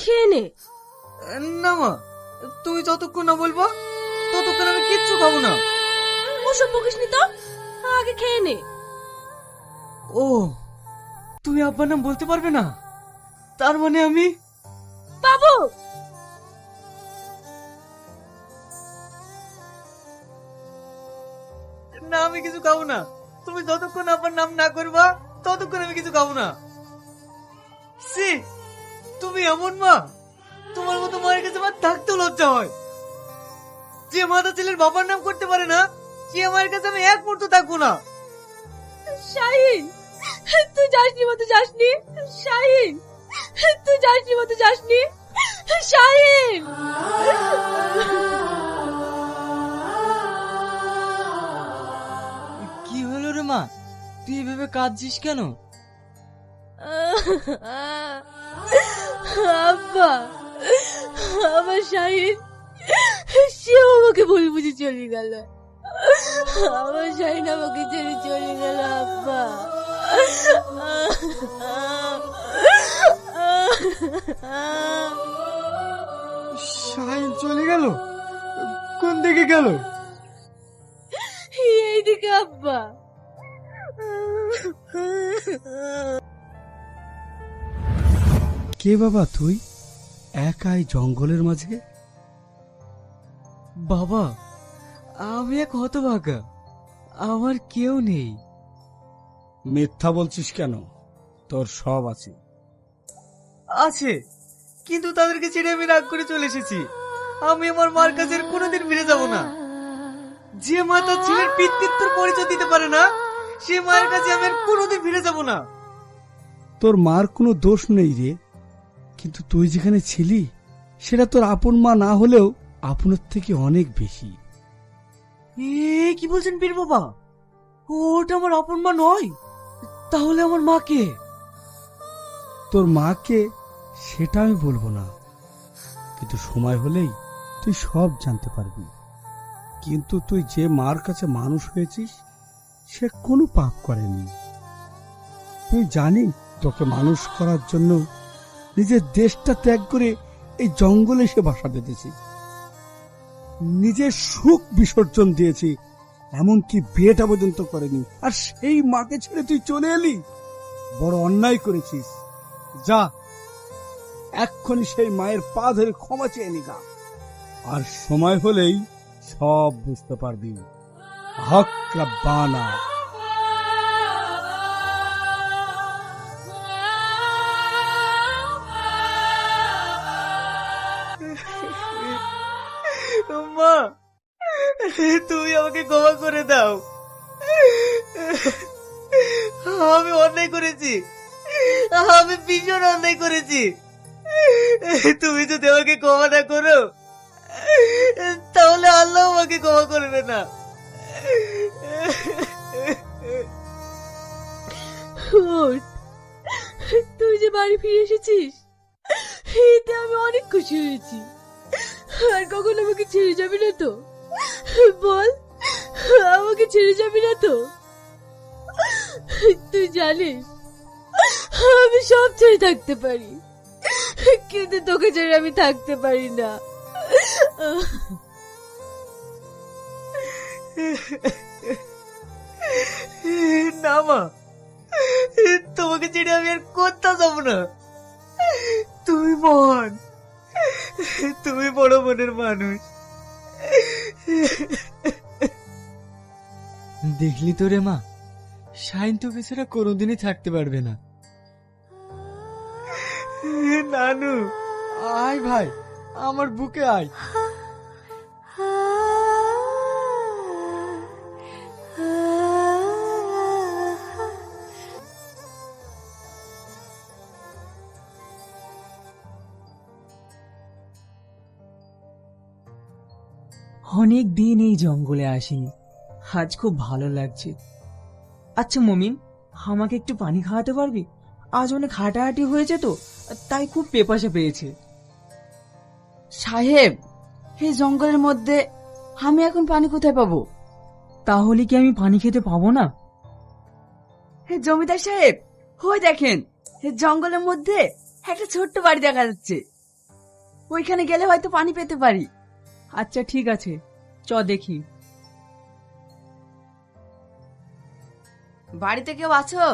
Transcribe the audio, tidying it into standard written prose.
খেয়ে নে। না মা, তুমি যতক্ষণ না বলবো ততক্ষণ আমি কিচ্ছু খাবো না। ওসব বকিস নি তো, আগে খেয়ে নে। ও, তুমি আব্বার নাম বলতে পারবে না? তার মানে আমি বাবু, না, আমি কিছু খাবো না। তুমি যতক্ষণ আব্বার নাম না করবা ততক্ষণ আমি কিছু খাবো না। সি, তুমি এমন মা, তোমার মতো মায়ের কাছে আমার থাকতেও লজ্জা হয়। যে মাতা ছেলের বাবার নাম করতে পারে না, সে মায়ের কাছে আমি এক মুহূর্ত থাকবো না। শাহিন, তুই যাসনি মতো যাসনি। শাহিন, তুই যাসনি মতো যাসনি। শাহিন, কি হলো রে মা, তুই এভাবে কাঁদছিস কেন? আব্বা, আমার শাহিন, সেও আমাকে ভুল বুঝে চলে গেল। আমার শাহিন আমাকে ছেড়ে চলে গেল আব্বা। শাহিন চলে গেল? কোন দিকে গেল? এইদিকে আব্বা। কে বাবা তুই একাই জঙ্গলের মাঝে? বাবা, আমি এক হতভাগা, আমার কেউ নেই। মিথ্যা বলছিস কেন? তোর সব আছে। আছে, কিন্তু তাদেরকে ছেড়ে আমি রাগ করে চলে এসেছি। আমি আমার মার কাছে আর কোনোদিন ফিরে যাব না। যে মা তার ছেলের পিতৃত্বের পরিচয় দিতে পারে না, সে মায়ের কাছে আমি আর কোনোদিন ফিরে যাব না। তোর মার কোনো দোষ নেই রে, কিন্তু তুই যেখানে ছিলি সেটা তোর আপন মা না হলেও আপনের থেকে অনেক বেশি। কি বলছেন পীর বাবা? ওটা আমার আপন মা নয়। তাহলে আমার মাকে? তোর মাকে সেটা আমি বলবো না, কিন্তু সময় হলেই তুই সব জানতে পারবি। কিন্তু তুই যে মার কাছে মানুষ হয়েছিস সে কোনো পাপ করেনি। তুই জানি তোকে মানুষ করার জন্য নিজের দেশটা ত্যাগ করে এই জঙ্গলে সে বাসা বেঁধেছি, নিজের সুখ বিসর্জন দিয়েছি, এমনকি বিয়েটা পর্যন্ত করেনি। আর সেই মাকে ছেড়ে তুই চলে এলি, বড় অন্যায় করেছিস। যা, এক্ষুনি সেই মায়ের পা ধরে ক্ষমা চেয়ে নিগা, আর সময় হলেই সব বুঝতে পারবি। হক রাব্বানা। মা, তুমি আমাকে ক্ষমা করে দাও। আমি অন্যায় করেছি, আমি ভীষণ অন্যায় করেছি। তুমি যদি আমাকে ক্ষমা না করো তাহলে আল্লাহ আমাকে ক্ষমা করবে না। ওঠ, তুই যে বাড়ি ফিরে এসেছিস এতে আমি অনেক খুশি হয়েছি। আর কখন আমাকে ছেড়ে যাবি না তো? বল, আমাকে ছেড়ে যাবি না তো? তুই জানিস আমি সব ছেড়ে থাকতে পারি, কিন্তু তোকে ছেড়ে আমি থাকতে পারি না। না মা, তোমাকে ছেড়ে আমি আর কোথাও যাবো না। তুমি মহান, তুমি বড় মনের মানুষ। দেখলি তো রে মা, শাইন তোকে ছাড়া কোনোদিনই থাকতে পারবে না। নানু, আয় ভাই, আমার বুকে আয়। অনেক দিন এই জঙ্গলে আসিনি, আজ খুব ভালো লাগছে। আচ্ছা মমিন, আমাকে একটু পানি খাওয়াতে পারবি? আজ অনেক হাঁটাহাঁটি হয়েছে তো, তাই খুব পেপাসা পেয়েছে। সাহেব, এই জঙ্গলের মধ্যে আমি এখন পানি কোথায় পাবো? তাহলে কি আমি পানি খেতে পাবো না? হে জমিদার সাহেব, হয়ে দেখেন, এই জঙ্গলের মধ্যে একটা ছোট্ট বাড়ি দেখা যাচ্ছে। ওইখানে গেলে হয়তো পানি পেতে পারি। আচ্ছা ঠিক আছে, চ দেখি। বাড়িতে কেউ আছো?